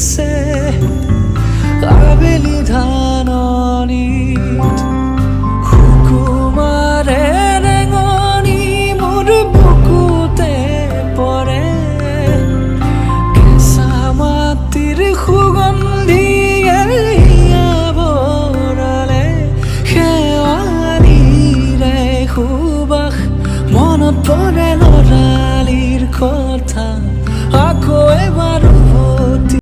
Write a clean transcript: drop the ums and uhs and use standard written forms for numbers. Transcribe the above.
আছে আবেলি ধাননিত সুকুমাৰে ৰেঙনি মোৰ বুকুতে পৰে কেঁচা মাটিৰ সুগন্ধিয়ে আৱৰলে শেৱালিৰে সুবাস মনত পৰে লৰালিৰ কথা